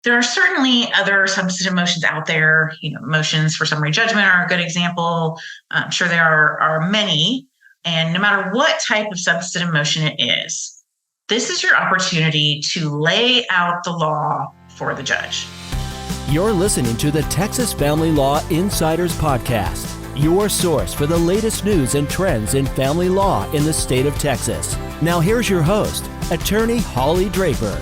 There are certainly other substantive motions out there. Motions for summary judgment are a good example. I'm sure there are many. And no matter what type of substantive motion it is, this is your opportunity to lay out the law for the judge. You're listening to the Texas Family Law Insiders Podcast, your source for the latest news and trends in family law in the state of Texas. Now here's your host, Attorney Holly Draper.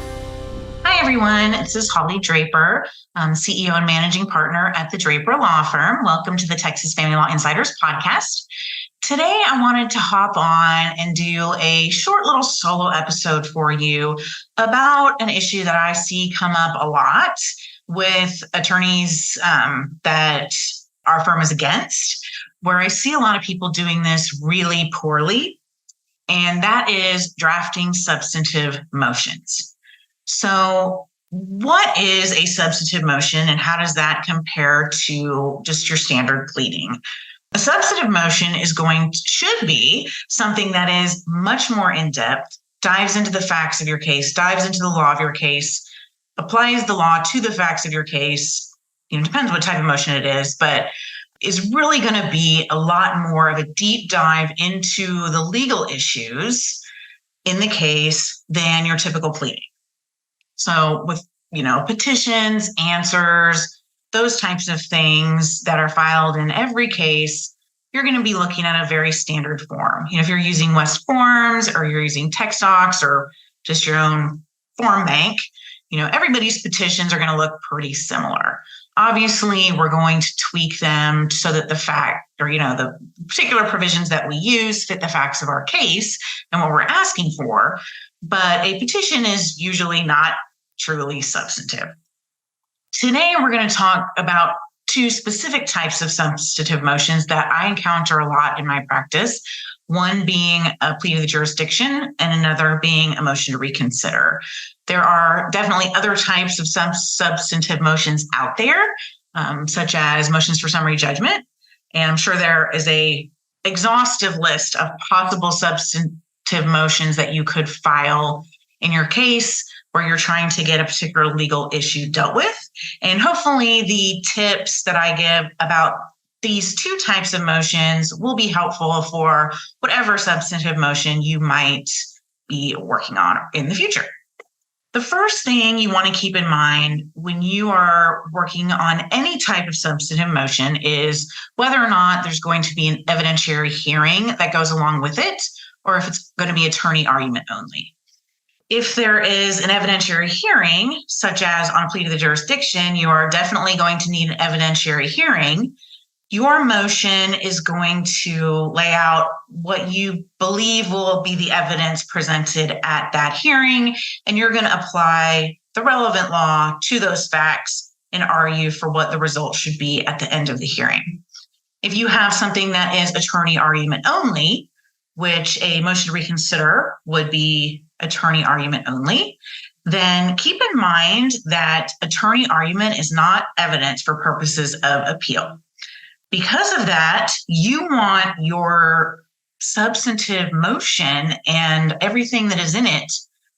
Hi, everyone. This is Holly Draper, CEO and Managing Partner at the Draper Law Firm. Welcome to the Texas Family Law Insiders Podcast. Today, I wanted to hop on and do a short little solo episode for you about an issue that I see come up a lot with attorneys that our firm is against, where I see a lot of people doing this really poorly, and that is drafting substantive motions. So what is a substantive motion and how does that compare to just your standard pleading? A substantive motion should be something that is much more in-depth, dives into the facts of your case, dives into the law of your case, applies the law to the facts of your case. Depends what type of motion it is, but is really going to be a lot more of a deep dive into the legal issues in the case than your typical pleading. So with, petitions, answers, those types of things that are filed in every case, you're going to be looking at a very standard form. If you're using West Forms or you're using TextDocs or just your own form bank, everybody's petitions are going to look pretty similar. Obviously, we're going to tweak them so that the fact or, the particular provisions that we use fit the facts of our case and what we're asking for. But a petition is usually not truly substantive. Today, we're going to talk about two specific types of substantive motions that I encounter a lot in my practice, one being a plea to the jurisdiction and another being a motion to reconsider. There are definitely other types of substantive motions out there, such as motions for summary judgment. And I'm sure there is an exhaustive list of possible substantive motions that you could file in your case where you're trying to get a particular legal issue dealt with. And hopefully the tips that I give about these two types of motions will be helpful for whatever substantive motion you might be working on in the future. The first thing you want to keep in mind when you are working on any type of substantive motion is whether or not there's going to be an evidentiary hearing that goes along with it, or if it's going to be attorney argument only. If there is an evidentiary hearing, such as on a plea to the jurisdiction, you are definitely going to need an evidentiary hearing. Your motion is going to lay out what you believe will be the evidence presented at that hearing, and you're going to apply the relevant law to those facts and argue for what the result should be at the end of the hearing. If you have something that is attorney argument only, which a motion to reconsider would be attorney argument only, then keep in mind that attorney argument is not evidence for purposes of appeal. Because of that, you want your substantive motion and everything that is in it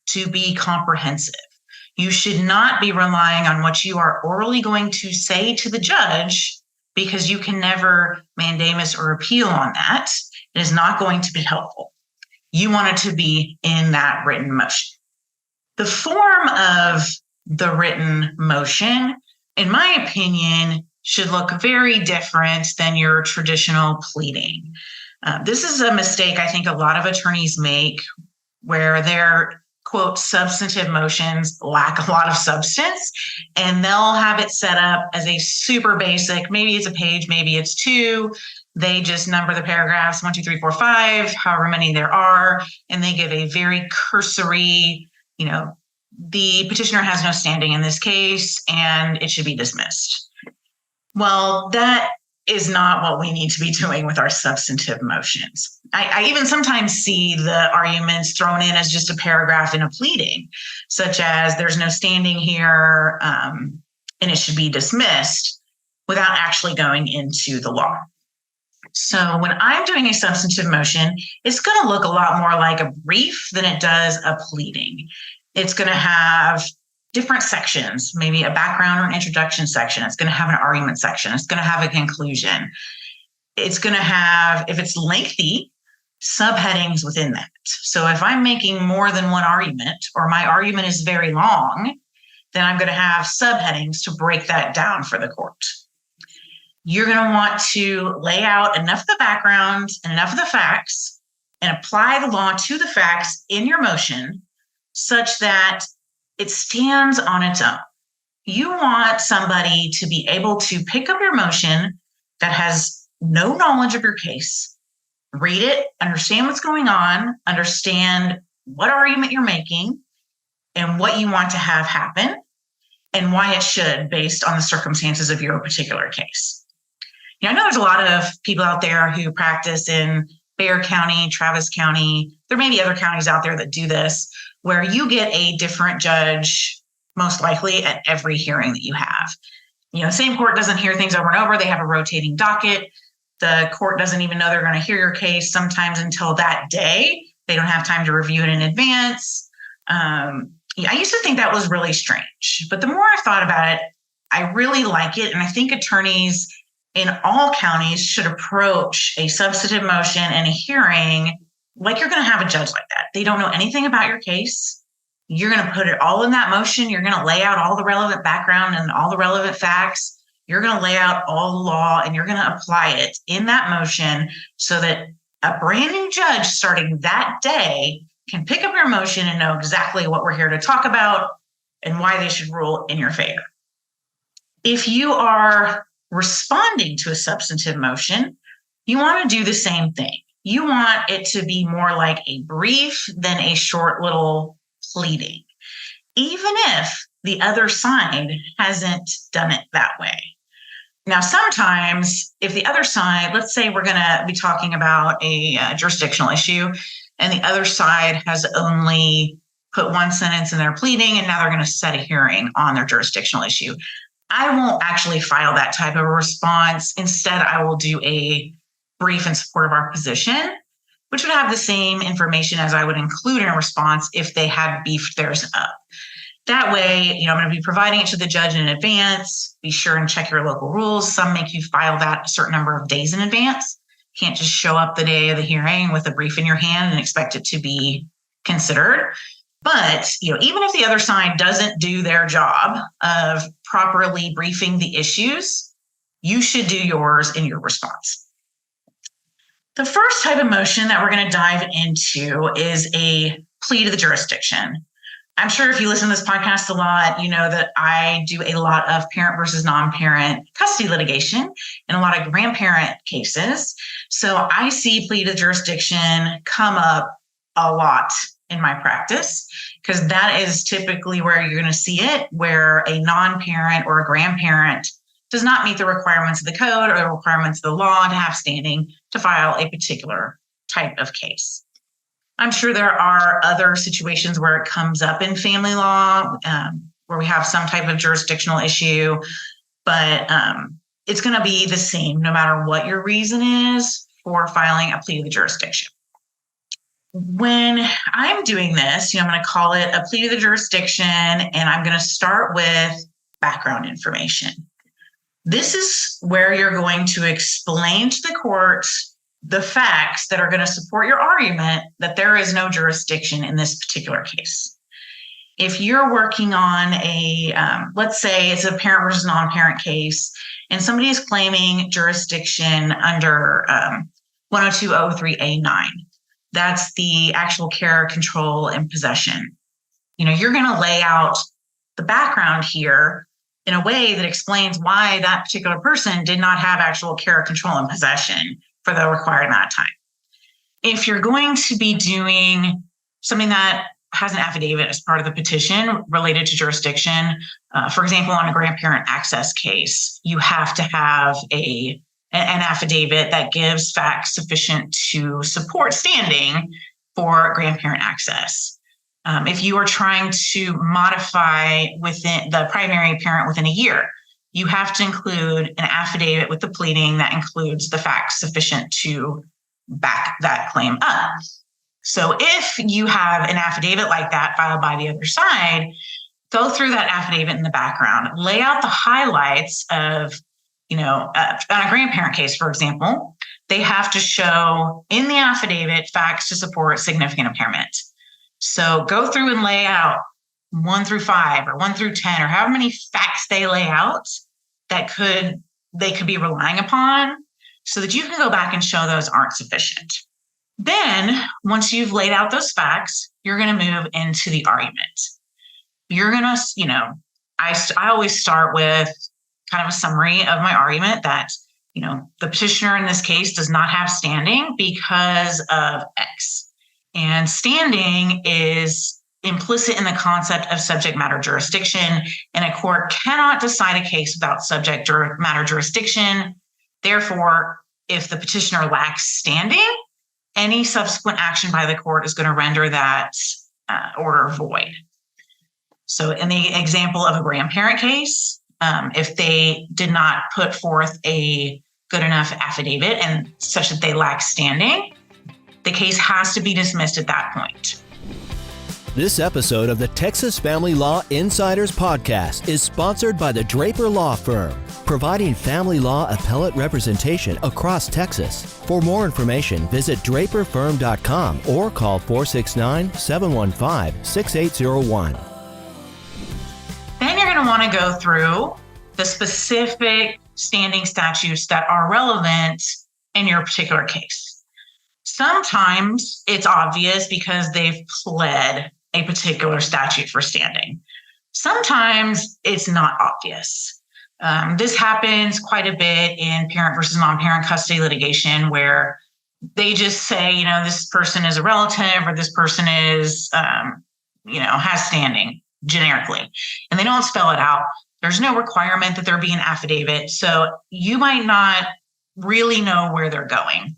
to be comprehensive. You should not be relying on what you are orally going to say to the judge because you can never mandamus or appeal on that. It is not going to be helpful. You want it to be in that written motion. The form of the written motion, in my opinion, should look very different than your traditional pleading. This is a mistake I think a lot of attorneys make where their, quote, substantive motions lack a lot of substance, and they'll have it set up as a super basic, maybe it's a page, maybe it's two. They just number the paragraphs 1, 2, 3, 4, 5, however many there are, and they give a very cursory, the petitioner has no standing in this case and it should be dismissed. Well, that is not what we need to be doing with our substantive motions. I even sometimes see the arguments thrown in as just a paragraph in a pleading, such as there's no standing here and it should be dismissed without actually going into the law. So when I'm doing a substantive motion, it's going to look a lot more like a brief than it does a pleading. It's going to have different sections, maybe a background or an introduction section. It's going to have an argument section. It's going to have a conclusion. It's going to have, if it's lengthy, subheadings within that. So if I'm making more than one argument, or my argument is very long, then I'm going to have subheadings to break that down for the court. You're going to want to lay out enough of the background and enough of the facts and apply the law to the facts in your motion such that it stands on its own. You want somebody to be able to pick up your motion that has no knowledge of your case, read it, understand what's going on, understand what argument you're making and what you want to have happen and why it should based on the circumstances of your particular case. I know there's a lot of people out there who practice in Bexar County, Travis County. There may be other counties out there that do this, where you get a different judge, most likely at every hearing that you have. Same court doesn't hear things over and over. They have a rotating docket. The court doesn't even know they're going to hear your case sometimes until that day. They don't have time to review it in advance. I used to think that was really strange, but the more I've thought about it, I really like it. And I think attorneys in all counties should approach a substantive motion and a hearing like you're going to have a judge like that. They don't know anything about your case. You're going to put it all in that motion. You're going to lay out all the relevant background and all the relevant facts. You're going to lay out all the law and you're going to apply it in that motion so that a brand new judge starting that day can pick up your motion and know exactly what we're here to talk about and why they should rule in your favor. If you are responding to a substantive motion, you want to do the same thing. You want it to be more like a brief than a short little pleading, even if the other side hasn't done it that way. Now, sometimes if the other side, let's say we're going to be talking about a jurisdictional issue and the other side has only put one sentence in their pleading and now they're going to set a hearing on their jurisdictional issue, I won't actually file that type of a response. Instead, I will do a brief in support of our position, which would have the same information as I would include in a response if they had beefed theirs up. That way, I'm going to be providing it to the judge in advance. Be sure and check your local rules. Some make you file that a certain number of days in advance. You can't just show up the day of the hearing with a brief in your hand and expect it to be considered. But, even if the other side doesn't do their job of properly briefing the issues, you should do yours in your response. The first type of motion that we're going to dive into is a plea to the jurisdiction. I'm sure if you listen to this podcast a lot, you know that I do a lot of parent versus non-parent custody litigation and a lot of grandparent cases. So I see plea to jurisdiction come up a lot in my practice, because that is typically where you're going to see it, where a non-parent or a grandparent does not meet the requirements of the code or the requirements of the law to have standing to file a particular type of case. I'm sure there are other situations where it comes up in family law, where we have some type of jurisdictional issue, but it's going to be the same no matter what your reason is for filing a plea to the jurisdiction. When I'm doing this, I'm going to call it a plea to the jurisdiction, and I'm going to start with background information. This is where you're going to explain to the court the facts that are going to support your argument that there is no jurisdiction in this particular case. If you're working on let's say it's a parent versus non-parent case, and somebody is claiming jurisdiction under 102.03A9, that's the actual care, control, and possession. You're going to lay out the background here in a way that explains why that particular person did not have actual care, control, and possession for the required amount of time. If you're going to be doing something that has an affidavit as part of the petition related to jurisdiction, for example, on a grandparent access case, you have to have an affidavit that gives facts sufficient to support standing for grandparent access. If you are trying to modify within the primary parent within a year, you have to include an affidavit with the pleading that includes the facts sufficient to back that claim up. So if you have an affidavit like that filed by the other side, go through that affidavit in the background, lay out the highlights of, on a grandparent case, for example, they have to show in the affidavit facts to support significant impairment. So go through and lay out 1 through 5 or 1 through 10 or however many facts they lay out that they could be relying upon so that you can go back and show those aren't sufficient. Then once you've laid out those facts, you're going to move into the argument. You're going to, I always start with kind of a summary of my argument that, the petitioner in this case does not have standing because of X. And standing is implicit in the concept of subject matter jurisdiction, and a court cannot decide a case without subject matter jurisdiction. Therefore, if the petitioner lacks standing, any subsequent action by the court is going to render that order void. So in the example of a grandparent case, if they did not put forth a good enough affidavit and such that they lack standing, the case has to be dismissed at that point. This episode of the Texas Family Law Insiders Podcast is sponsored by the Draper Law Firm, providing family law appellate representation across Texas. For more information, visit draperfirm.com or call 469-715-6801. Then you're going to want to go through the specific standing statutes that are relevant in your particular case. Sometimes it's obvious because they've pled a particular statute for standing. Sometimes it's not obvious. This happens quite a bit in parent versus non-parent custody litigation where they just say, this person is a relative or this person is, has standing generically, and they don't spell it out. There's no requirement that there be an affidavit. So you might not really know where they're going.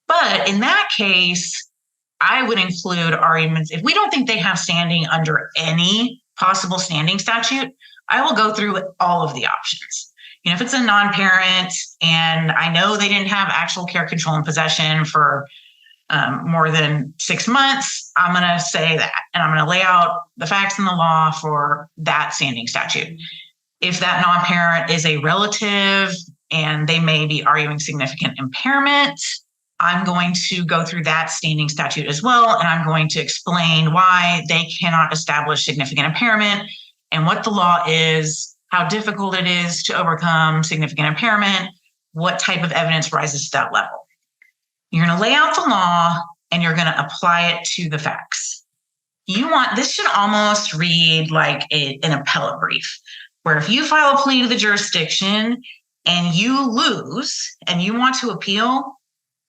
But in that case, I would include arguments. If we don't think they have standing under any possible standing statute, I will go through all of the options. If it's a non-parent and I know they didn't have actual care, control, and possession for more than 6 months, I'm going to say that. And I'm going to lay out the facts in the law for that standing statute. If that non-parent is a relative and they may be arguing significant impairment, I'm going to go through that standing statute as well. And I'm going to explain why they cannot establish significant impairment and what the law is, how difficult it is to overcome significant impairment, what type of evidence rises to that level. You're going to lay out the law and you're going to apply it to the facts. This should almost read like an appellate brief, where if you file a plea to the jurisdiction and you lose and you want to appeal,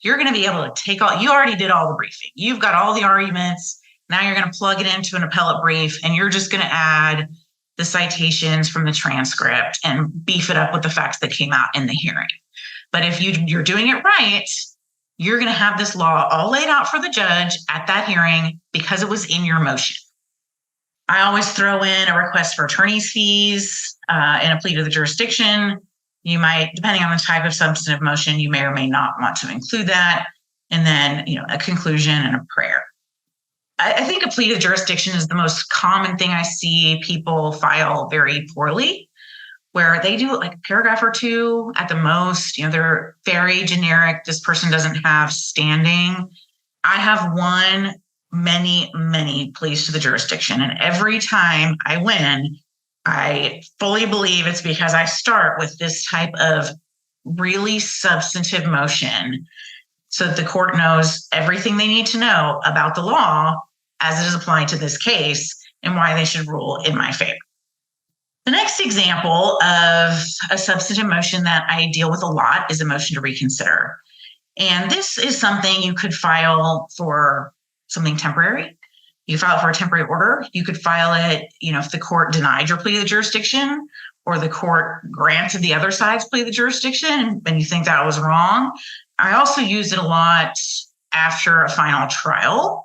you're going to be able to you already did all the briefing. You've got all the arguments. Now you're going to plug it into an appellate brief and you're just going to add the citations from the transcript and beef it up with the facts that came out in the hearing. But if you're doing it right, you're going to have this law all laid out for the judge at that hearing because it was in your motion. I always throw in a request for attorney's fees in a plea to the jurisdiction. You might, depending on the type of substantive motion, you may or may not want to include that. And then, a conclusion and a prayer. I think a plea to jurisdiction is the most common thing I see people file very poorly, where they do like a paragraph or two at the most. They're very generic. This person doesn't have standing. I have won many, many pleas to the jurisdiction. And every time I win, I fully believe it's because I start with this type of really substantive motion so that the court knows everything they need to know about the law as it is applied to this case and why they should rule in my favor. The next example of a substantive motion that I deal with a lot is a motion to reconsider. And this is something you could file for something temporary. You file it for a temporary order. You could file it, if the court denied your plea to the jurisdiction or the court granted the other side's plea to the jurisdiction and you think that was wrong. I also use it a lot after a final trial.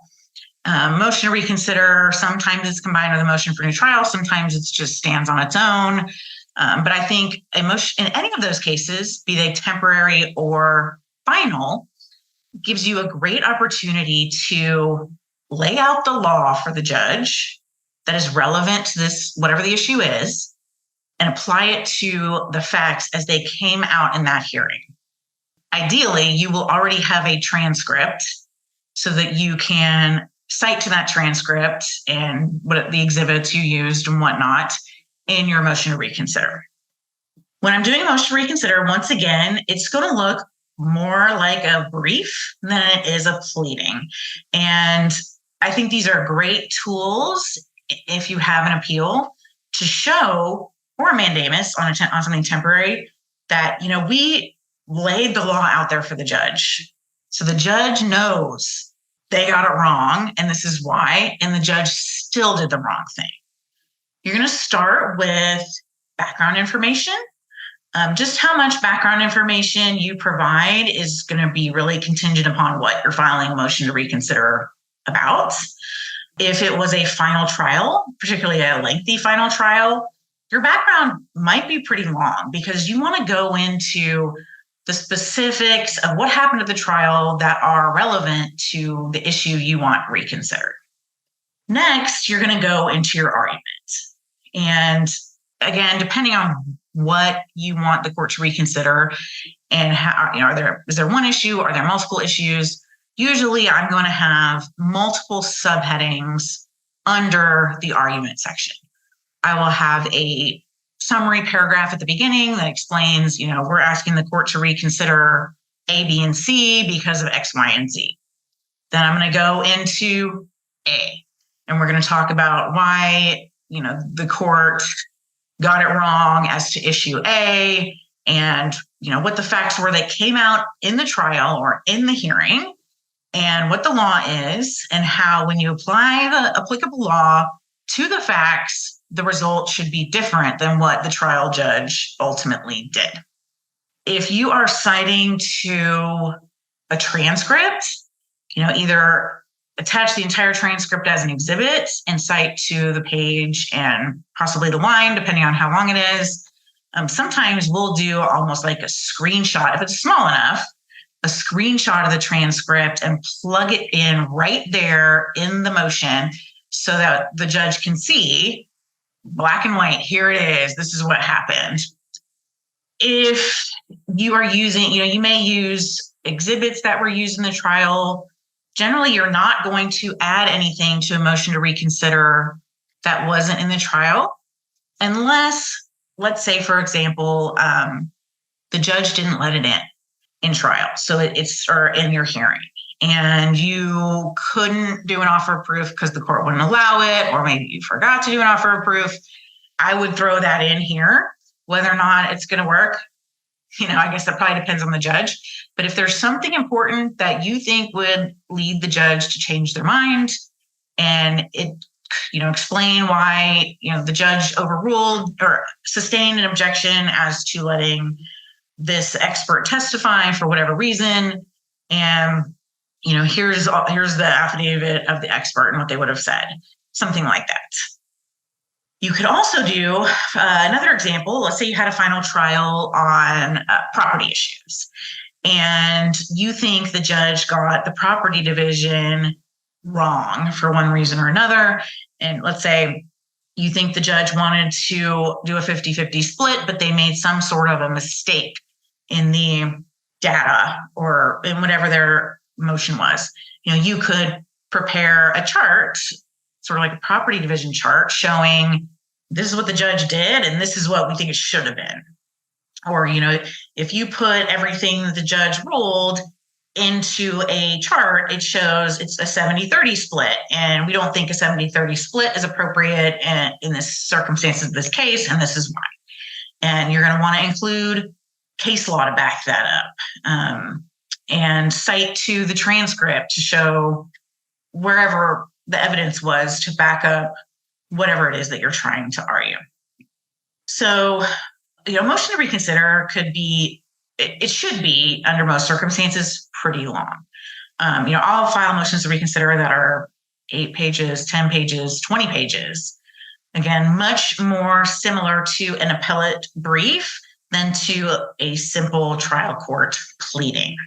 Motion to reconsider, sometimes it's combined with a motion for new trial. Sometimes it just stands on its own. But I think a motion in any of those cases, be they temporary or final, gives you a great opportunity to lay out the law for the judge that is relevant to this, whatever the issue is, and apply it to the facts as they came out in that hearing. Ideally, you will already have a transcript so that you can cite to that transcript and what the exhibits you used and whatnot in your motion to reconsider. When I'm doing a motion to reconsider, once again, it's going to look more like a brief than it is a pleading. And I think these are great tools if you have an appeal to show, or a mandamus on something temporary, that, we laid the law out there for the judge. So the judge knows they got it wrong, and this is why, and the judge still did the wrong thing. You're going to start with background information. Just how much background information you provide is going to be really contingent upon what you're filing a motion to reconsider about. If it was a final trial, particularly a lengthy final trial, your background might be pretty long because you want to go into the specifics of what happened at the trial that are relevant to the issue you want reconsidered. Next, you're going to go into your argument. And again, depending on what you want the court to reconsider and how, is there one issue? Are there multiple issues? Usually I'm going to have multiple subheadings under the argument section. I will have a summary paragraph at the beginning that explains, we're asking the court to reconsider A, B, and C because of X, Y, and Z. Then I'm going to go into A, and we're going to talk about why, the court got it wrong as to issue A, and, what the facts were that came out in the trial or in the hearing, and what the law is, and how when you apply the applicable law to the facts, the result should be different than what the trial judge ultimately did. If you are citing to a transcript, either attach the entire transcript as an exhibit and cite to the page and possibly the line, depending on how long it is. Sometimes we'll do almost like a screenshot, if it's small enough, a screenshot of the transcript and plug it in right there in the motion so that the judge can see black and white, here it is, this is what happened. If you are using, you may use exhibits that were used in the trial. Generally, you're not going to add anything to a motion to reconsider that wasn't in the trial, unless, let's say, for example, the judge didn't let it in trial. So it's or in your hearing, and you couldn't do an offer of proof because the court wouldn't allow it, or maybe you forgot to do an offer of proof. I would throw that in here. Whether or not it's going to work, I guess that probably depends on the judge. But if there's something important that you think would lead the judge to change their mind, and it, explain why, the judge overruled or sustained an objection as to letting this expert testify for whatever reason, and here's the affidavit of the expert and what they would have said, something like that. You could also do another example. Let's say you had a final trial on property issues, and you think the judge got the property division wrong for one reason or another. And let's say you think the judge wanted to do a 50-50 split, but they made some sort of a mistake in the data or in whatever their motion was. You could prepare a chart, sort of like a property division chart, showing this is what the judge did and this is what we think it should have been. Or, if you put everything that the judge ruled into a chart, it shows it's a 70-30 split. And we don't think a 70-30 split is appropriate in this circumstances of this case, and this is why. And you're going to want to include case law to back that up, and cite to the transcript to show wherever the evidence was to back up whatever it is that you're trying to argue. So, motion to reconsider it should be, under most circumstances, pretty long. I'll file motions to reconsider that are 8 pages, 10 pages, 20 pages. Again, much more similar to an appellate brief than to a simple trial court pleading.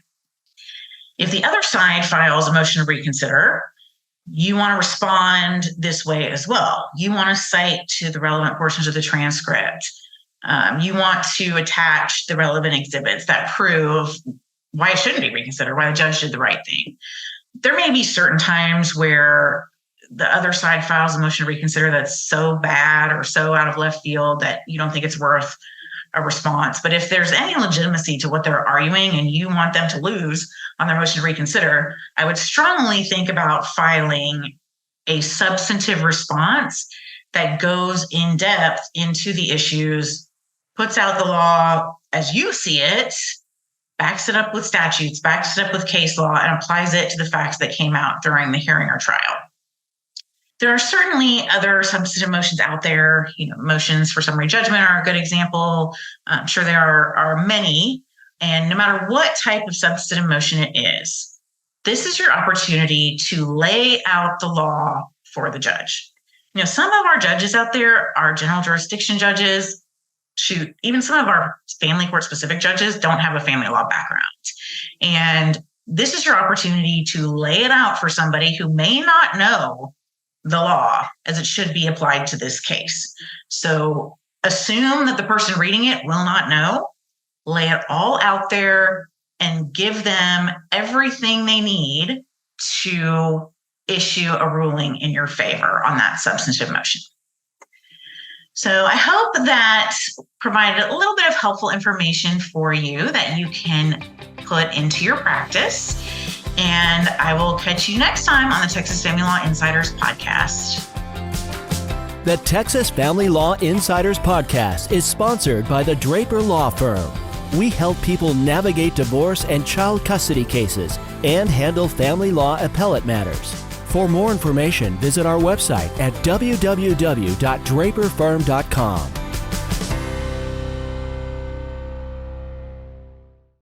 If the other side files a motion to reconsider, you want to respond this way as well. You want to cite to the relevant portions of the transcript. You want to attach the relevant exhibits that prove why it shouldn't be reconsidered, why the judge did the right thing. There may be certain times where the other side files a motion to reconsider that's so bad or so out of left field that you don't think it's worth a response. But if there's any legitimacy to what they're arguing and you want them to lose on their motion to reconsider, I would strongly think about filing a substantive response that goes in depth into the issues, puts out the law as you see it, backs it up with statutes, backs it up with case law, and applies it to the facts that came out during the hearing or trial. There are certainly other substantive motions out there. Motions for summary judgment are a good example. I'm sure there are many. And no matter what type of substantive motion it is, this is your opportunity to lay out the law for the judge. Some of our judges out there are general jurisdiction judges. Even some of our family court specific judges don't have a family law background. And this is your opportunity to lay it out for somebody who may not know the law as it should be applied to this case. So assume that the person reading it will not know, lay it all out there, and give them everything they need to issue a ruling in your favor on that substantive motion. So I hope that provided a little bit of helpful information for you that you can put into your practice. And I will catch you next time on the Texas Family Law Insiders podcast. The Texas Family Law Insiders podcast is sponsored by the Draper Law Firm. We help people navigate divorce and child custody cases and handle family law appellate matters. For more information, visit our website at www.draperfirm.com.